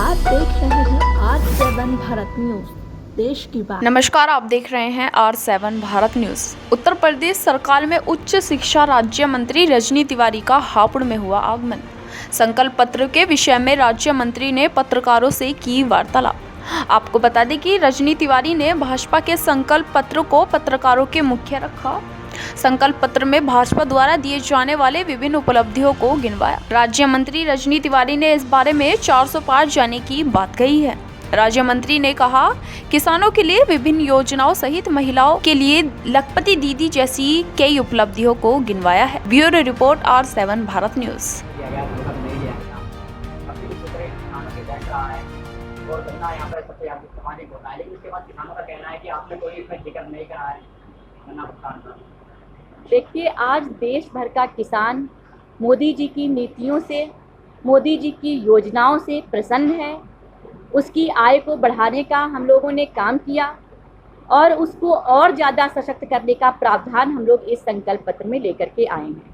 आप देख रहे हैं R7 भारत न्यूज, देश की बात। नमस्कार, आप देख रहे हैं R7 भारत न्यूज। उत्तर प्रदेश सरकार में उच्च शिक्षा राज्य मंत्री रजनी तिवारी का हापुड़ में हुआ आगमन। संकल्प पत्र के विषय में राज्य मंत्री ने पत्रकारों से की वार्तालाप। आपको बता दें कि रजनी तिवारी ने भाजपा के संकल्प पत्र को पत्रकारों के मुख्य रखा। संकल्प पत्र में भाजपा द्वारा दिए जाने वाले विभिन्न उपलब्धियों को गिनवाया। राज्य मंत्री रजनी तिवारी ने इस बारे में 400 पार जाने की बात कही है। राज्य मंत्री ने कहा, किसानों के लिए विभिन्न योजनाओं सहित महिलाओं के लिए लखपति दीदी जैसी कई उपलब्धियों को गिनवाया है। Bureau report R7 Bharat news. देखिए, आज देश भर का किसान मोदी जी की नीतियों से, मोदी जी की योजनाओं से प्रसन्न है। उसकी आय को बढ़ाने का हम लोगों ने काम किया और उसको और ज़्यादा सशक्त करने का प्रावधान हम लोग इस संकल्प पत्र में लेकर के आए हैं।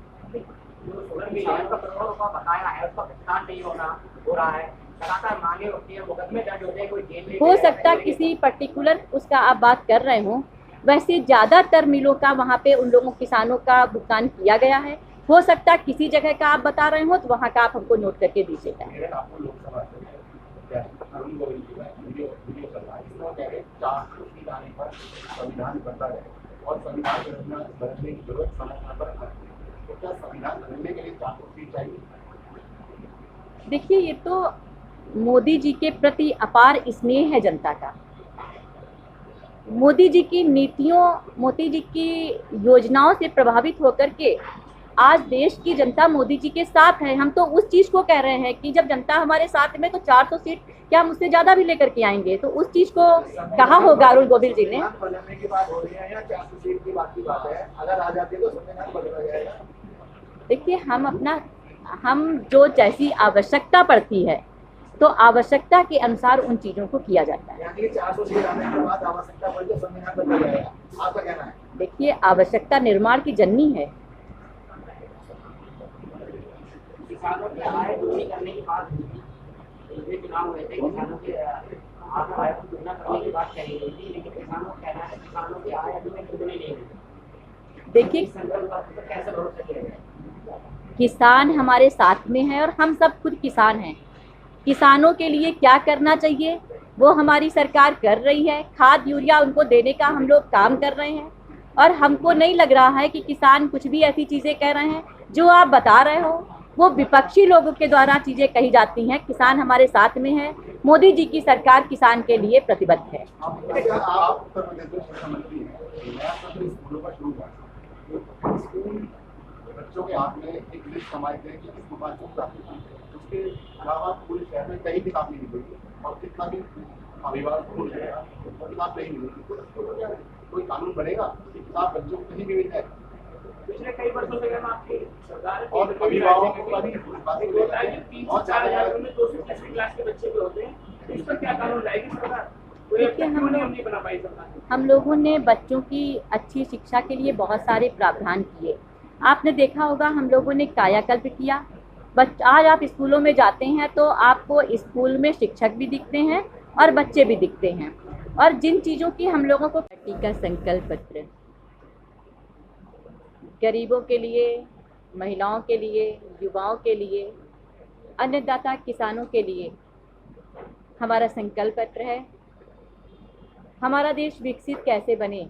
हो सकता किसी पर्टिकुलर उसका आप बात कर रहे हो, वैसे ज़्यादातर मिलों का वहाँ पे उन लोगों किसानों का भुगतान किया गया है। हो सकता किसी जगह का आप बता रहे हो तो वहाँ का आप हमको नोट करके दीजिएगा। देखिए, ये तो मोदी जी के प्रति अपार स्नेह है जनता का। मोदी जी की नीतियों, मोदी जी की योजनाओं से प्रभावित होकर के आज देश की जनता मोदी जी के साथ है। हम तो उस चीज़ को कह रहे हैं कि जब जनता हमारे साथ में तो 400 सीट क्या हम उससे ज़्यादा भी लेकर के आएंगे। तो उस चीज़ को कहा होगा अरुण गोविल जी ने। देखिए, हम जो जैसी आवश्यकता पड़ती है तो आवश्यकता के अनुसार उन चीज़ों को किया जाता है। देखिए, आवश्यकता निर्माण की जननी है। देखिए, किसान हमारे साथ में है और हम सब खुद किसान हैं। किसानों के लिए क्या करना चाहिए वो हमारी सरकार कर रही है। खाद यूरिया उनको देने का हम लोग काम कर रहे हैं और हमको नहीं लग रहा है कि किसान कुछ भी ऐसी चीज़ें कह रहे हैं जो आप बता रहे हो वो विपक्षी लोगों के द्वारा चीज़ें कही जाती हैं। किसान हमारे साथ में है। मोदी जी की सरकार किसान के लिए प्रतिबद्ध है। बच्चों के हाथ में एक लिस्ट समाये थे कि किस मोबाइल को प्राप्त करना है। उसके अलावा पूरे शहर में कहीं किताब नहीं मिलेगी और कितना भी अभिभावक भूल जाएगा किताब नहीं मिलेगी। कोई कानून बनेगा कि किताब बच्चों को कहीं भी मिल जाए। पिछले कई वर्षों से आपकी सरकार और अभिभावकों को भी 3-4 में 2 क्लास के बच्चे भी होते हैं। इस पर क्या कानून लाएगी सरकार? देखिए, हम लोगों ने बच्चों की अच्छी शिक्षा के लिए बहुत सारे प्रावधान किए। आपने देखा होगा, हम लोगों ने कायाकल्प किया। आज आप स्कूलों में जाते हैं तो आपको स्कूल में शिक्षक भी दिखते हैं और बच्चे भी दिखते हैं। और जिन चीज़ों की हम लोगों को पार्टी का संकल्प पत्र गरीबों के लिए, महिलाओं के लिए, युवाओं के लिए, अन्नदाता किसानों के लिए हमारा संकल्प पत्र है। हमारा देश विकसित कैसे बने।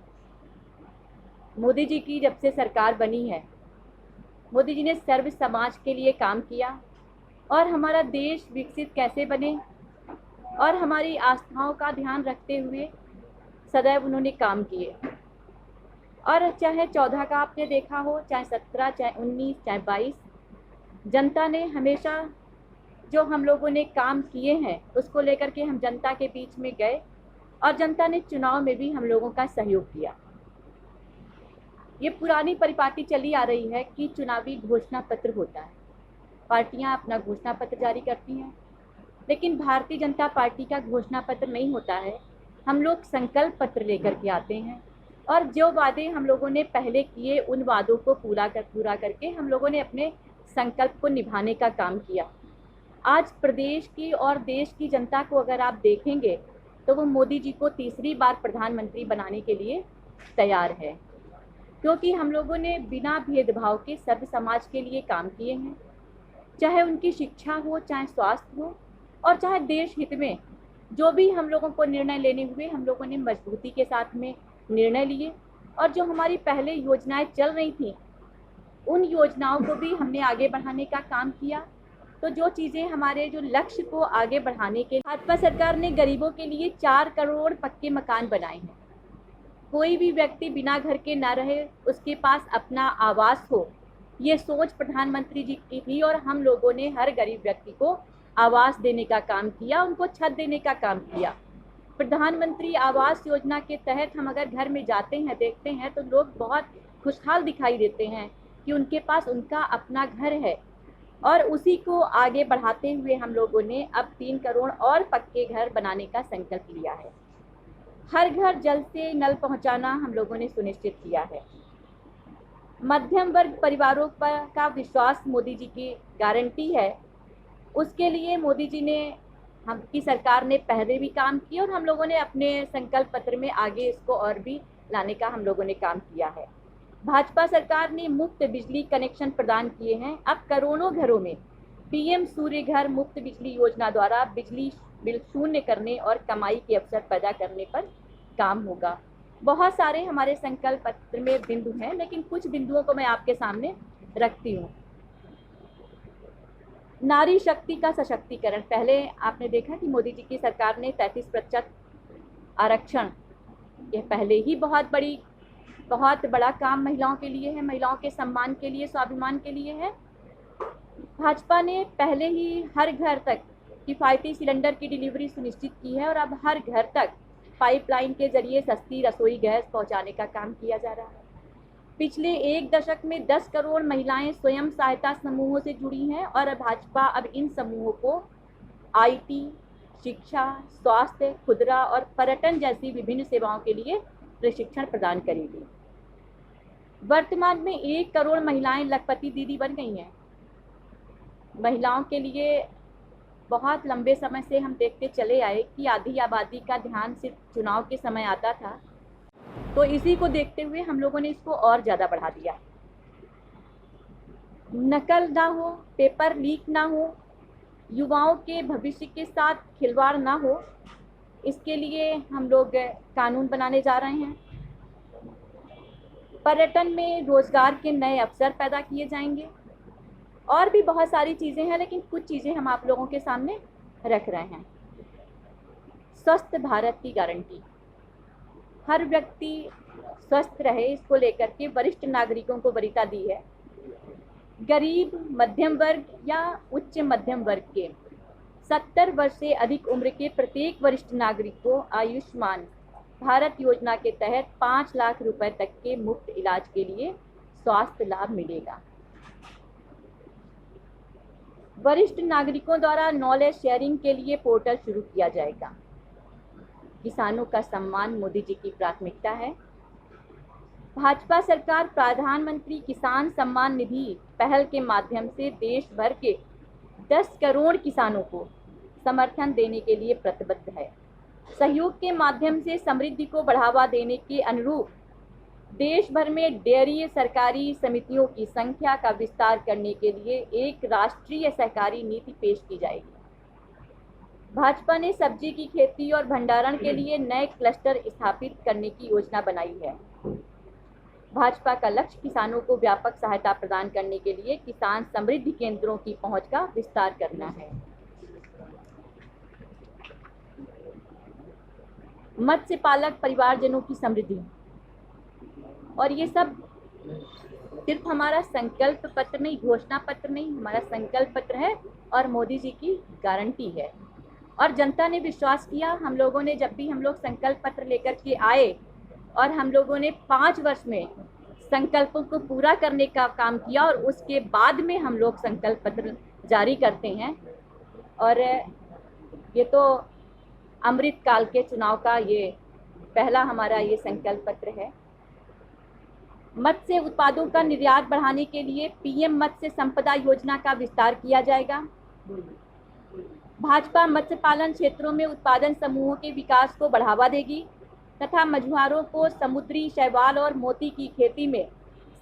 मोदी जी की जब से सरकार बनी है, मोदी जी ने सर्व समाज के लिए काम किया और हमारा देश विकसित कैसे बने और हमारी आस्थाओं का ध्यान रखते हुए सदैव उन्होंने काम किए। और चाहे 14 का आपने देखा हो, चाहे 17, चाहे 19, चाहे 22, जनता ने हमेशा जो हम लोगों ने काम किए हैं उसको लेकर के हम जनता के बीच में गए और जनता ने चुनाव में भी हम लोगों का सहयोग किया। ये पुरानी परिपाटी चली आ रही है कि चुनावी घोषणा पत्र होता है, पार्टियां अपना घोषणा पत्र जारी करती हैं, लेकिन भारतीय जनता पार्टी का घोषणा पत्र नहीं होता है। हम लोग संकल्प पत्र लेकर के आते हैं और जो वादे हम लोगों ने पहले किए उन वादों को पूरा करके हम लोगों ने अपने संकल्प को निभाने का काम किया। आज प्रदेश की और देश की जनता को अगर आप देखेंगे तो वो मोदी जी को तीसरी बार प्रधानमंत्री बनाने के लिए तैयार है, क्योंकि हम लोगों ने बिना भेदभाव के सर्व समाज के लिए काम किए हैं, चाहे उनकी शिक्षा हो, चाहे स्वास्थ्य हो, और चाहे देश हित में जो भी हम लोगों को निर्णय लेने हुए, हम लोगों ने मजबूती के साथ में निर्णय लिए। और जो हमारी पहले योजनाएं चल रही थी उन योजनाओं को भी हमने आगे बढ़ाने का काम किया। तो जो चीज़ें हमारे जो लक्ष्य को आगे बढ़ाने के, भाजपा सरकार ने गरीबों के लिए 4 करोड़ पक्के मकान बनाए हैं। कोई भी व्यक्ति बिना घर के ना रहे, उसके पास अपना आवास हो, ये सोच प्रधानमंत्री जी की थी। और हम लोगों ने हर गरीब व्यक्ति को आवास देने का काम किया, उनको छत देने का काम किया। प्रधानमंत्री आवास योजना के तहत हम अगर घर में जाते हैं, देखते हैं तो लोग बहुत खुशहाल दिखाई देते हैं कि उनके पास उनका अपना घर है। और उसी को आगे बढ़ाते हुए हम लोगों ने अब 3 करोड़ और पक्के घर बनाने का संकल्प लिया है। हर घर जल से नल पहुंचाना हम लोगों ने सुनिश्चित किया है। मध्यम वर्ग परिवारों पर का विश्वास मोदी जी की गारंटी है। उसके लिए मोदी जी ने, हम की सरकार ने पहले भी काम किया और हम लोगों ने अपने संकल्प पत्र में आगे इसको और भी लाने का हम लोगों ने काम किया है। भाजपा सरकार ने मुफ्त बिजली कनेक्शन प्रदान किए हैं। अब करोड़ों घरों में पीएम सूर्य घर मुफ्त बिजली योजना द्वारा बिजली बिल शून्य करने और कमाई के अवसर पैदा करने पर काम होगा। बहुत सारे हमारे संकल्प पत्र में बिंदु हैं, लेकिन कुछ बिंदुओं को मैं आपके सामने रखती हूँ। नारी शक्ति का सशक्तिकरण, पहले आपने देखा कि मोदी जी की सरकार ने 33% आरक्षण, यह पहले ही बहुत बड़ा काम महिलाओं के लिए है, महिलाओं के सम्मान के लिए, स्वाभिमान के लिए है। भाजपा ने पहले ही हर घर तक किफ़ायती सिलेंडर की डिलीवरी सुनिश्चित की है और अब हर घर तक पाइपलाइन के जरिए सस्ती रसोई गैस पहुंचाने का काम किया जा रहा है। पिछले 1 दशक में 10 करोड़ महिलाएं स्वयं सहायता समूहों से जुड़ी हैं और भाजपा अब इन समूहों को आईटी, शिक्षा, स्वास्थ्य, खुदरा और पर्यटन जैसी विभिन्न सेवाओं के लिए प्रशिक्षण प्रदान करेगी। वर्तमान में 1 करोड़ महिलाएं लखपति दीदी बन गई हैं। महिलाओं के लिए बहुत लंबे समय से हम देखते चले आए कि आधी आबादी का ध्यान सिर्फ चुनाव के समय आता था, तो इसी को देखते हुए हम लोगों ने इसको और ज़्यादा बढ़ा दिया। नकल ना हो, पेपर लीक ना हो, युवाओं के भविष्य के साथ खिलवाड़ ना हो, इसके लिए हम लोग कानून बनाने जा रहे हैं। पर्यटन में रोजगार के नए अवसर पैदा किए जाएंगे और भी बहुत सारी चीज़ें हैं, लेकिन कुछ चीज़ें हम आप लोगों के सामने रख रहे हैं। स्वस्थ भारत की गारंटी, हर व्यक्ति स्वस्थ रहे, इसको लेकर के वरिष्ठ नागरिकों को वरीयता दी है। गरीब, मध्यम वर्ग या उच्च मध्यम वर्ग के 70 वर्ष से अधिक उम्र के प्रत्येक वरिष्ठ नागरिक को आयुष्मान भारत योजना के तहत 5 लाख रुपए तक के मुफ्त इलाज के लिए स्वास्थ्य लाभ मिलेगा। वरिष्ठ नागरिकों द्वारा नॉलेज शेयरिंग के लिए पोर्टल शुरू किया जाएगा। किसानों का सम्मान मोदी जी की प्राथमिकता है। भाजपा सरकार प्रधानमंत्री किसान सम्मान निधि पहल के माध्यम से देश भर के 10 करोड़ किसानों को समर्थन देने के लिए प्रतिबद्ध है। सहयोग के माध्यम से समृद्धि को बढ़ावा देने के अनुरूप देश भर में डेयरी सरकारी समितियों की संख्या का विस्तार करने के लिए एक राष्ट्रीय सहकारी नीति पेश की जाएगी। भाजपा ने सब्जी की खेती और भंडारण के लिए नए क्लस्टर स्थापित करने की योजना बनाई है। भाजपा का लक्ष्य किसानों को व्यापक सहायता प्रदान करने के लिए किसान समृद्धि केंद्रों की पहुंच का विस्तार करना है। मत्स्य पालक परिवारजनों की समृद्धि, और ये सब सिर्फ हमारा संकल्प पत्र नहीं, घोषणा पत्र नहीं, हमारा संकल्प पत्र है और मोदी जी की गारंटी है। और जनता ने विश्वास किया। हम लोगों ने, जब भी हम लोग संकल्प पत्र लेकर के आए और हम लोगों ने 5 वर्ष में संकल्पों को पूरा करने का काम किया और उसके बाद में हम लोग संकल्प पत्र जारी करते हैं। और ये तो अमृत काल के चुनाव का ये पहला हमारा ये संकल्प पत्र है। मत्स्य उत्पादों का निर्यात बढ़ाने के लिए पीएम मत्स्य संपदा योजना का विस्तार किया जाएगा। भाजपा मत्स्य पालन क्षेत्रों में उत्पादन समूहों के विकास को बढ़ावा देगी तथा मछुआरों को समुद्री शैवाल और मोती की खेती में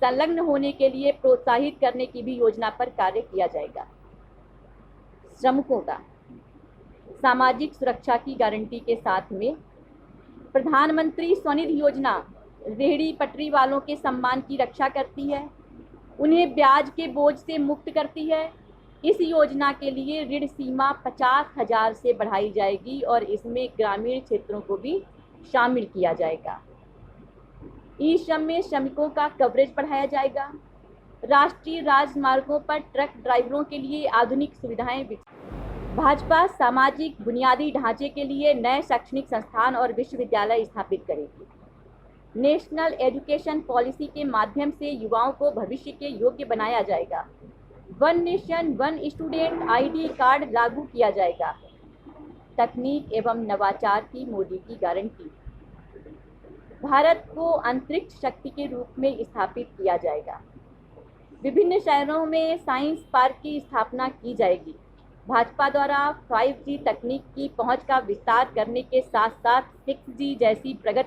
संलग्न होने के लिए प्रोत्साहित करने की भी योजना पर कार्य किया जाएगा। श्रमिकों का सामाजिक सुरक्षा की गारंटी के साथ में प्रधानमंत्री स्वनिधि योजना रेहड़ी पटरी वालों के सम्मान की रक्षा करती है, उन्हें ब्याज के बोझ से मुक्त करती है। इस योजना के लिए ऋण सीमा 50,000 से बढ़ाई जाएगी और इसमें ग्रामीण क्षेत्रों को भी शामिल किया जाएगा। ई श्रम में श्रमिकों का कवरेज बढ़ाया जाएगा। राष्ट्रीय राजमार्गों पर ट्रक ड्राइवरों के लिए आधुनिक सुविधाएं भाजपा सामाजिक बुनियादी ढांचे के लिए नए शैक्षणिक संस्थान और विश्वविद्यालय स्थापित करेगी। नेशनल एजुकेशन पॉलिसी के माध्यम से युवाओं को भविष्य के योग्य बनाया जाएगा। One nation one student ID card लागू किया जाएगा। तकनीक एवं नवाचार की मोदी की गारंटी। भारत को अंतरिक्ष शक्ति के रूप में स्थापित किया जाएगा। विभिन्न शहरों में साइंस पार्क की स्थापना की जाएगी। भाजपा द्वारा 5G तकनीक की पहुंच का विस्तार करने के साथ साथ 6G जैसी प्रगति